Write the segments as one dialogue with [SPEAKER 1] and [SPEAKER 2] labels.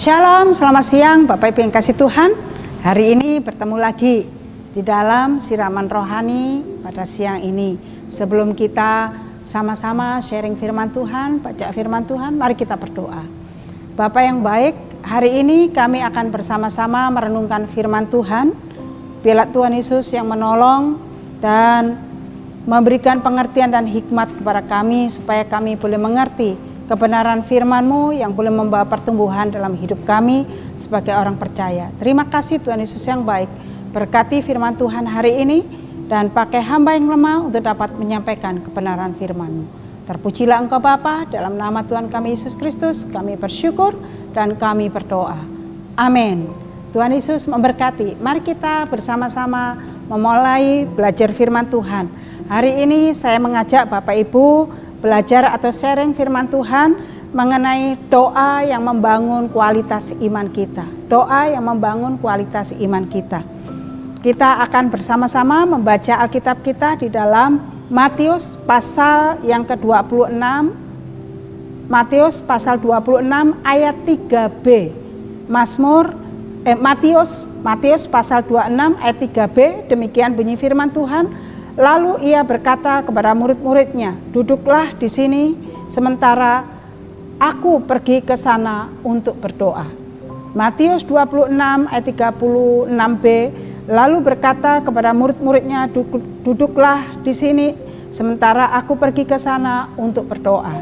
[SPEAKER 1] Shalom, selamat siang Bapak Ibu yang kasih Tuhan. Hari ini bertemu lagi di dalam siraman rohani pada siang ini. Sebelum kita sama-sama sharing firman Tuhan, baca firman Tuhan, mari kita berdoa. Bapa yang baik, hari ini kami akan bersama-sama merenungkan firman Tuhan. Biarlah Tuhan Yesus yang menolong dan memberikan pengertian dan hikmat kepada kami supaya kami boleh mengerti kebenaran firman-Mu yang boleh membawa pertumbuhan dalam hidup kami sebagai orang percaya. Terima kasih Tuhan Yesus yang baik. Berkati firman Tuhan hari ini dan pakai hamba yang lemah untuk dapat menyampaikan kebenaran firman-Mu. Terpujilah Engkau Bapa, dalam nama Tuhan kami Yesus Kristus kami bersyukur dan kami berdoa. Amin. Tuhan Yesus memberkati. Mari kita bersama-sama memulai belajar firman Tuhan. Hari ini saya mengajak Bapak Ibu belajar atau sharing firman Tuhan mengenai doa yang membangun kualitas iman kita. Doa yang membangun kualitas iman kita. Kita akan bersama-sama membaca Alkitab kita di dalam Matius pasal yang ke-26. Matius pasal 26 ayat 3b. Matius pasal 26 ayat 3b, demikian bunyi firman Tuhan. Lalu ia berkata kepada murid-muridnya, "Duduklah di sini sementara aku pergi ke sana untuk berdoa." Matius 26 ayat 36b, lalu berkata kepada murid-muridnya, "Duduklah di sini sementara aku pergi ke sana untuk berdoa."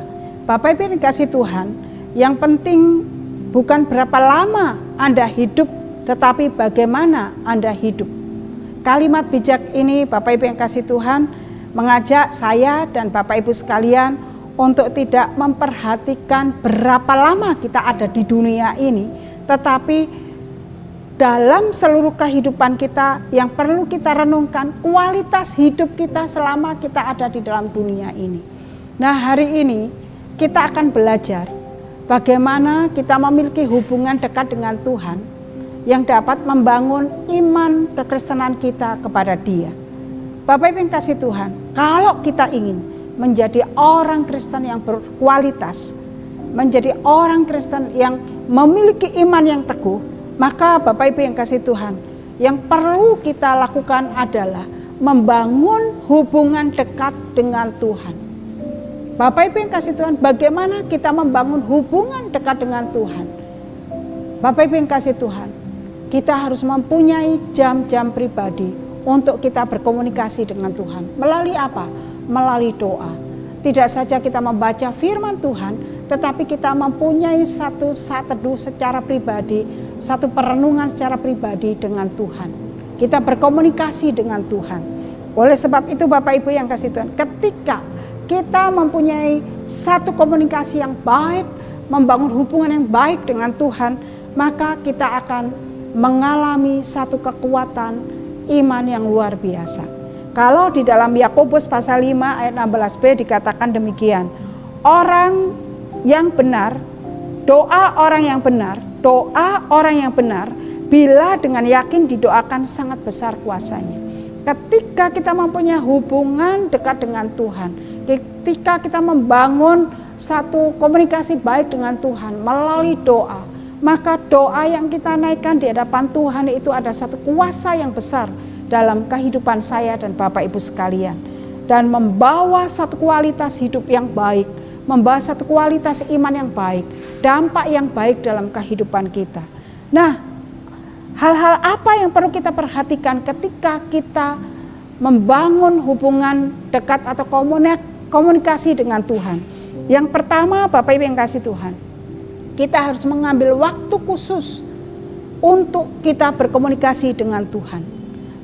[SPEAKER 1] Bapak Ibu yang dikasihi Tuhan, yang penting bukan berapa lama Anda hidup, tetapi bagaimana Anda hidup. Kalimat bijak ini Bapak Ibu yang kasih Tuhan mengajak saya dan Bapak Ibu sekalian untuk tidak memperhatikan berapa lama kita ada di dunia ini, tetapi dalam seluruh kehidupan kita yang perlu kita renungkan kualitas hidup kita selama kita ada di dalam dunia ini. Nah, hari ini kita akan belajar bagaimana kita memiliki hubungan dekat dengan Tuhan yang dapat membangun iman kekristenan kita kepada Dia. Bapak Ibu yang kasih Tuhan, kalau kita ingin menjadi orang Kristen yang berkualitas, menjadi orang Kristen yang memiliki iman yang teguh, maka Bapak Ibu yang kasih Tuhan, yang perlu kita lakukan adalah membangun hubungan dekat dengan Tuhan. Bapak Ibu yang kasih Tuhan, bagaimana kita membangun hubungan dekat dengan Tuhan? Bapak Ibu yang kasih Tuhan, kita harus mempunyai jam-jam pribadi untuk kita berkomunikasi dengan Tuhan. Melalui apa? Melalui doa. Tidak saja kita membaca firman Tuhan, tetapi kita mempunyai satu saat teduh secara pribadi, satu perenungan secara pribadi dengan Tuhan. Kita berkomunikasi dengan Tuhan. Oleh sebab itu Bapak Ibu yang kasih Tuhan, ketika kita mempunyai satu komunikasi yang baik, membangun hubungan yang baik dengan Tuhan, maka kita akan mengalami satu kekuatan iman yang luar biasa. Kalau di dalam Yakobus pasal 5 ayat 16b dikatakan demikian, orang yang benar, doa orang yang benar bila dengan yakin didoakan sangat besar kuasanya. Ketika kita mempunyai hubungan dekat dengan Tuhan, ketika kita membangun satu komunikasi baik dengan Tuhan melalui doa, maka doa yang kita naikkan di hadapan Tuhan itu ada satu kuasa yang besar dalam kehidupan saya dan Bapak Ibu sekalian. Dan membawa satu kualitas hidup yang baik, membawa satu kualitas iman yang baik, dampak yang baik dalam kehidupan kita. Nah, hal-hal apa yang perlu kita perhatikan ketika kita membangun hubungan dekat atau komunikasi dengan Tuhan? Yang pertama Bapak Ibu yang kasih Tuhan, kita harus mengambil waktu khusus untuk kita berkomunikasi dengan Tuhan.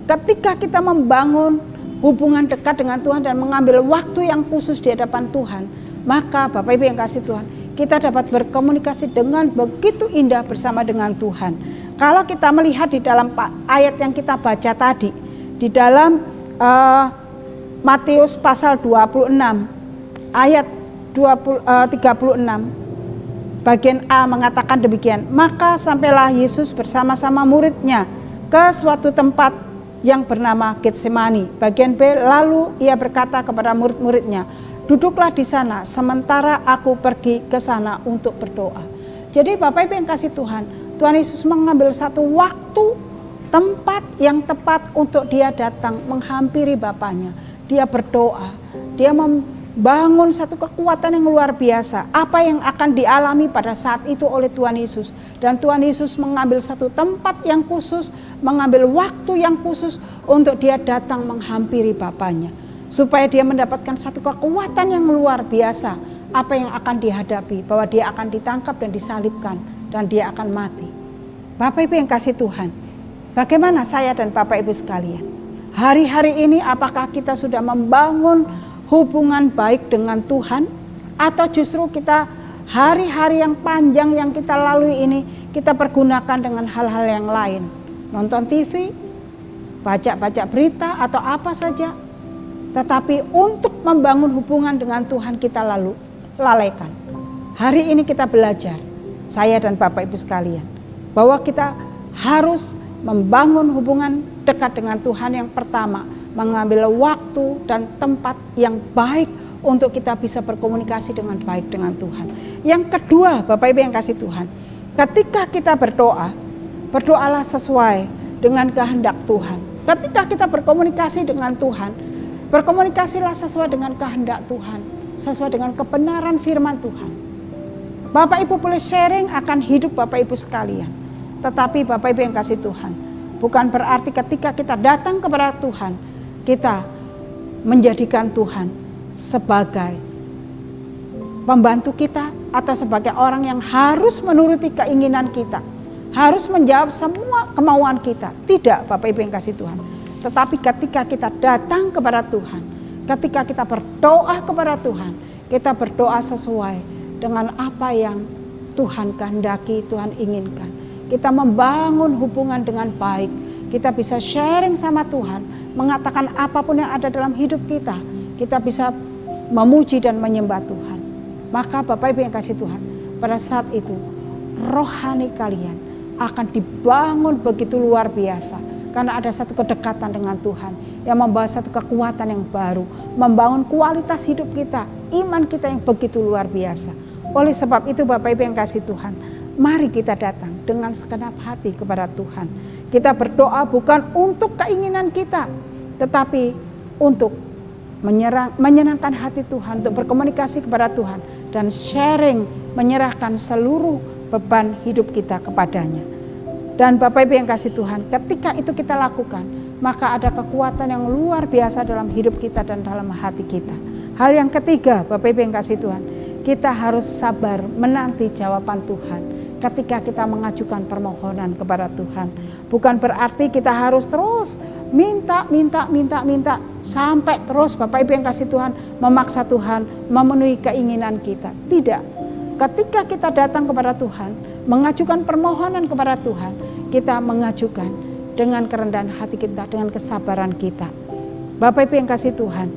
[SPEAKER 1] Ketika kita membangun hubungan dekat dengan Tuhan dan mengambil waktu yang khusus di hadapan Tuhan, maka Bapak Ibu yang kasih Tuhan, kita dapat berkomunikasi dengan begitu indah bersama dengan Tuhan. Kalau kita melihat di dalam ayat yang kita baca tadi, di dalam Matius pasal 26 ayat 36, bagian A mengatakan demikian, maka sampailah Yesus bersama-sama muridnya ke suatu tempat yang bernama Getsemani. Bagian B, lalu ia berkata kepada murid-muridnya, "Duduklah di sana sementara aku pergi ke sana untuk berdoa." Jadi Bapak Ibu yang kasih Tuhan, Tuhan Yesus mengambil satu waktu, tempat yang tepat untuk dia datang menghampiri Bapaknya. Dia berdoa, dia membangun satu kekuatan yang luar biasa. Apa yang akan dialami pada saat itu oleh Tuhan Yesus. Dan Tuhan Yesus mengambil satu tempat yang khusus, mengambil waktu yang khusus untuk dia datang menghampiri Bapaknya. Supaya dia mendapatkan satu kekuatan yang luar biasa. Apa yang akan dihadapi, bahwa dia akan ditangkap dan disalibkan, dan dia akan mati. Bapak Ibu yang kasih Tuhan, bagaimana saya dan Bapak Ibu sekalian? Hari-hari ini apakah kita sudah membangun hubungan baik dengan Tuhan? Atau justru kita hari-hari yang panjang yang kita lalui ini kita pergunakan dengan hal-hal yang lain? Nonton TV, baca-baca berita atau apa saja. Tetapi untuk membangun hubungan dengan Tuhan kita lalu lalaikan. Hari ini kita belajar, saya dan Bapak Ibu sekalian, bahwa kita harus membangun hubungan dekat dengan Tuhan. Yang pertama, mengambil waktu dan tempat yang baik untuk kita bisa berkomunikasi dengan baik dengan Tuhan. Yang kedua, Bapak Ibu yang kasih Tuhan, ketika kita berdoa, berdoalah sesuai dengan kehendak Tuhan. Ketika kita berkomunikasi dengan Tuhan, berkomunikasilah sesuai dengan kehendak Tuhan, sesuai dengan kebenaran firman Tuhan. Bapak Ibu boleh sharing akan hidup Bapak Ibu sekalian. Tetapi Bapak Ibu yang kasih Tuhan, bukan berarti ketika kita datang kepada Tuhan, kita menjadikan Tuhan sebagai pembantu kita atau sebagai orang yang harus menuruti keinginan kita, harus menjawab semua kemauan kita. Tidak, Bapak Ibu yang kasih Tuhan. Tetapi ketika kita datang kepada Tuhan, ketika kita berdoa kepada Tuhan, kita berdoa sesuai dengan apa yang Tuhan kehendaki, Tuhan inginkan. Kita membangun hubungan dengan baik. Kita bisa sharing sama Tuhan, mengatakan apapun yang ada dalam hidup kita. Kita bisa memuji dan menyembah Tuhan. Maka Bapak Ibu yang kasih Tuhan, pada saat itu rohani kalian akan dibangun begitu luar biasa. Karena ada satu kedekatan dengan Tuhan yang membawa satu kekuatan yang baru, membangun kualitas hidup kita, iman kita yang begitu luar biasa. Oleh sebab itu Bapak Ibu yang kasih Tuhan, mari kita datang dengan segenap hati kepada Tuhan. Kita berdoa bukan untuk keinginan kita, tetapi untuk menyenangkan hati Tuhan, untuk berkomunikasi kepada Tuhan dan sharing, menyerahkan seluruh beban hidup kita kepadanya. Dan Bapak Ibu yang kasih Tuhan, ketika itu kita lakukan, maka ada kekuatan yang luar biasa dalam hidup kita dan dalam hati kita. Hal yang ketiga, Bapak Ibu yang kasih Tuhan, kita harus sabar menanti jawaban Tuhan ketika kita mengajukan permohonan kepada Tuhan. Bukan berarti kita harus terus minta sampai terus Bapak Ibu yang kasih Tuhan memaksa Tuhan memenuhi keinginan kita. Tidak. Ketika kita datang kepada Tuhan, mengajukan permohonan kepada Tuhan, kita mengajukan dengan kerendahan hati kita, dengan kesabaran kita. Bapak Ibu yang kasih Tuhan,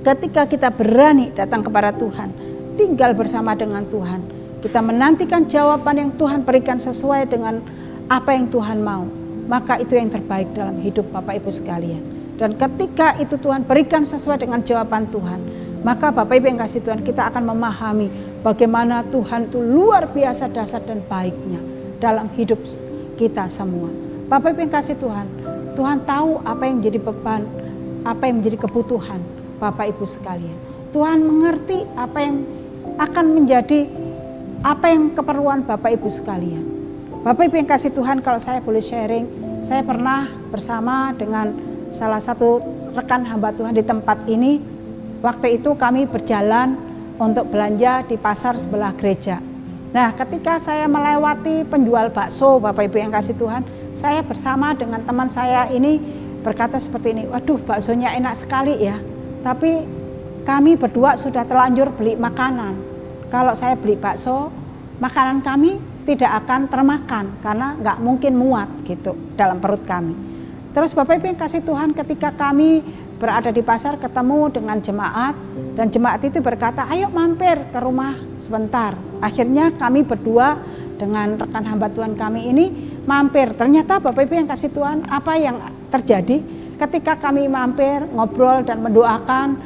[SPEAKER 1] ketika kita berani datang kepada Tuhan, tinggal bersama dengan Tuhan, kita menantikan jawaban yang Tuhan berikan sesuai dengan apa yang Tuhan mau, maka itu yang terbaik dalam hidup Bapak Ibu sekalian. Dan ketika itu Tuhan berikan sesuai dengan jawaban Tuhan, maka Bapak Ibu yang kasih Tuhan, kita akan memahami bagaimana Tuhan itu luar biasa dahsyat dan baiknya dalam hidup kita semua. Bapak Ibu yang kasih Tuhan, Tuhan tahu apa yang menjadi beban, apa yang menjadi kebutuhan Bapak Ibu sekalian. Tuhan mengerti apa yang akan menjadi keperluan Bapak Ibu sekalian. Bapak Ibu yang kasih Tuhan, kalau saya boleh sharing, saya pernah bersama dengan salah satu rekan hamba Tuhan di tempat ini. Waktu itu kami berjalan untuk belanja di pasar sebelah gereja. Nah, ketika saya melewati penjual bakso, Bapak Ibu yang kasih Tuhan, saya bersama dengan teman saya ini berkata seperti ini, waduh baksonya enak sekali ya, tapi kami berdua sudah terlanjur beli makanan. Kalau saya beli bakso, makanan kami tidak akan termakan karena nggak mungkin muat gitu dalam perut kami. Terus Bapak Ibu yang kasih Tuhan, ketika kami berada di pasar ketemu dengan jemaat, dan jemaat itu berkata, ayo mampir ke rumah sebentar. Akhirnya kami berdua dengan rekan hamba Tuhan kami ini mampir. Ternyata Bapak Ibu yang kasih Tuhan, apa yang terjadi ketika kami mampir ngobrol dan mendoakan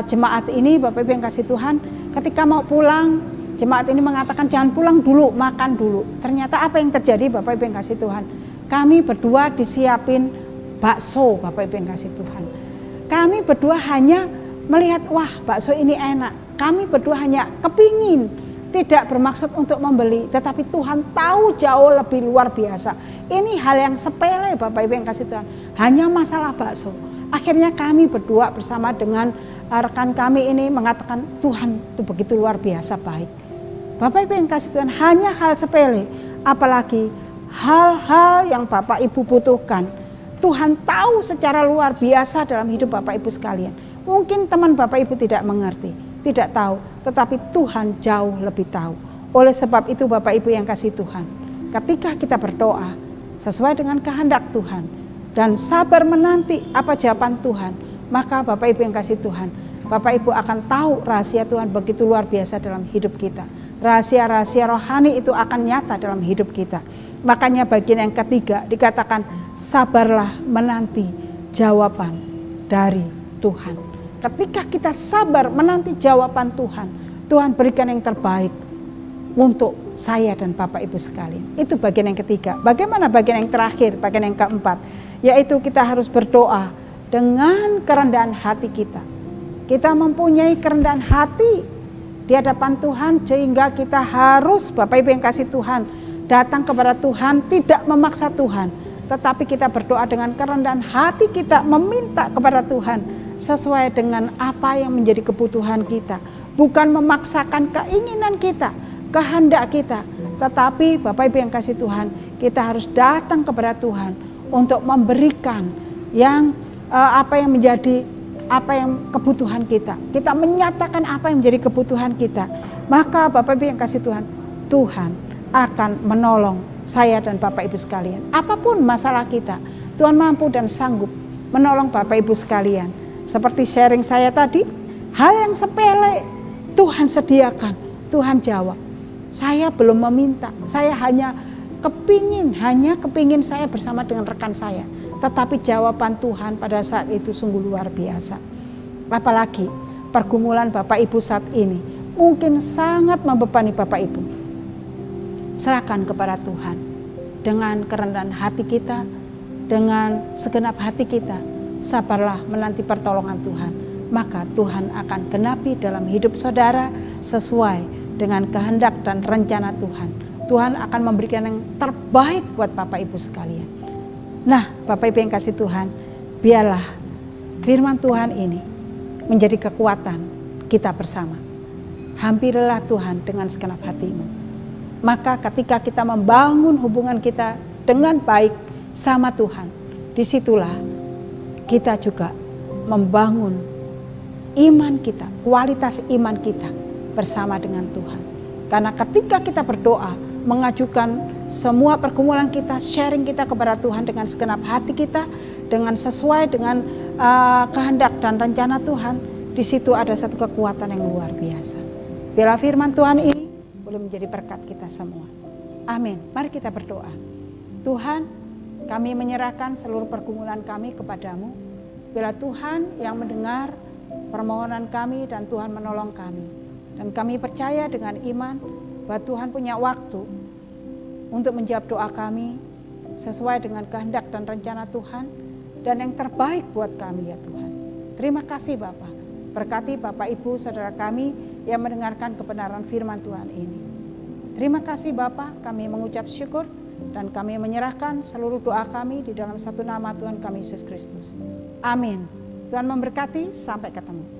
[SPEAKER 1] jemaat ini, Bapak Ibu yang kasih Tuhan, ketika mau pulang Jemaat ini mengatakan jangan pulang dulu, makan dulu. Ternyata apa yang terjadi Bapak Ibu yang kasih Tuhan? Kami berdua disiapin bakso Bapak Ibu yang kasih Tuhan. Kami berdua hanya melihat, wah bakso ini enak. Kami berdua hanya kepingin, tidak bermaksud untuk membeli. Tetapi Tuhan tahu jauh lebih luar biasa. Ini hal yang sepele Bapak Ibu yang kasih Tuhan. Hanya masalah bakso. Akhirnya kami berdua bersama dengan rekan kami ini mengatakan Tuhan itu begitu luar biasa baik. Bapak Ibu yang kasih Tuhan, hanya hal sepele, apalagi hal-hal yang Bapak Ibu butuhkan. Tuhan tahu secara luar biasa dalam hidup Bapak Ibu sekalian. Mungkin teman Bapak Ibu tidak mengerti, tidak tahu, tetapi Tuhan jauh lebih tahu. Oleh sebab itu Bapak Ibu yang kasih Tuhan, ketika kita berdoa sesuai dengan kehendak Tuhan dan sabar menanti apa jawaban Tuhan, maka Bapak Ibu yang kasih Tuhan, Bapak Ibu akan tahu rahasia Tuhan begitu luar biasa dalam hidup kita. Rahasia-rahasia rohani itu akan nyata dalam hidup kita. Makanya bagian yang ketiga dikatakan sabarlah menanti jawaban dari Tuhan. Ketika kita sabar menanti jawaban Tuhan, Tuhan berikan yang terbaik untuk saya dan Bapak Ibu sekalian. Itu bagian yang ketiga. Bagaimana bagian yang terakhir, bagian yang keempat? Yaitu kita harus berdoa dengan kerendahan hati kita. Kita mempunyai kerendahan hati di hadapan Tuhan sehingga kita harus Bapak Ibu yang kasih Tuhan datang kepada Tuhan, tidak memaksa Tuhan, tetapi kita berdoa dengan kerendahan hati kita meminta kepada Tuhan sesuai dengan apa yang menjadi kebutuhan kita, bukan memaksakan keinginan kita, kehendak kita, tetapi Bapak Ibu yang kasih Tuhan, kita harus datang kepada Tuhan untuk memberikan yang apa yang menjadi kebutuhan kita. Kita menyatakan apa yang menjadi kebutuhan kita. Maka Bapak Ibu yang kasih Tuhan, Tuhan akan menolong saya dan Bapak Ibu sekalian. Apapun masalah kita, Tuhan mampu dan sanggup menolong Bapak Ibu sekalian. Seperti sharing saya tadi, hal yang sepele Tuhan sediakan, Tuhan jawab. Saya belum meminta, saya hanya kepingin saya bersama dengan rekan saya. Tetapi jawaban Tuhan pada saat itu sungguh luar biasa. Apalagi pergumulan Bapak Ibu saat ini mungkin sangat membebani Bapak Ibu. Serahkan kepada Tuhan dengan kerendahan hati kita, dengan segenap hati kita. Sabarlah menanti pertolongan Tuhan. Maka Tuhan akan genapi dalam hidup saudara sesuai dengan kehendak dan rencana Tuhan. Tuhan akan memberikan yang terbaik buat Bapak Ibu sekalian. Nah, Bapak Ibu yang kasih Tuhan, biarlah firman Tuhan ini menjadi kekuatan kita bersama. Hampirilah Tuhan dengan segenap hatimu. Maka ketika kita membangun hubungan kita dengan baik sama Tuhan, disitulah kita juga membangun iman kita, kualitas iman kita bersama dengan Tuhan. Karena ketika kita berdoa, mengajukan semua pergumulan kita, sharing kita kepada Tuhan dengan segenap hati kita, dengan sesuai dengan kehendak dan rencana Tuhan, di situ ada satu kekuatan yang luar biasa. Biarlah firman Tuhan ini boleh menjadi berkat kita semua. Amin. Mari kita berdoa. Tuhan, kami menyerahkan seluruh pergumulan kami kepadamu. Biarlah Tuhan yang mendengar permohonan kami dan Tuhan menolong kami. Dan kami percaya dengan iman bahwa Tuhan punya waktu untuk menjawab doa kami sesuai dengan kehendak dan rencana Tuhan dan yang terbaik buat kami ya Tuhan. Terima kasih Bapa. Berkati Bapak Ibu saudara kami yang mendengarkan kebenaran firman Tuhan ini. Terima kasih Bapa, kami mengucap syukur dan kami menyerahkan seluruh doa kami di dalam satu nama Tuhan kami Yesus Kristus. Amin. Tuhan memberkati, sampai ketemu.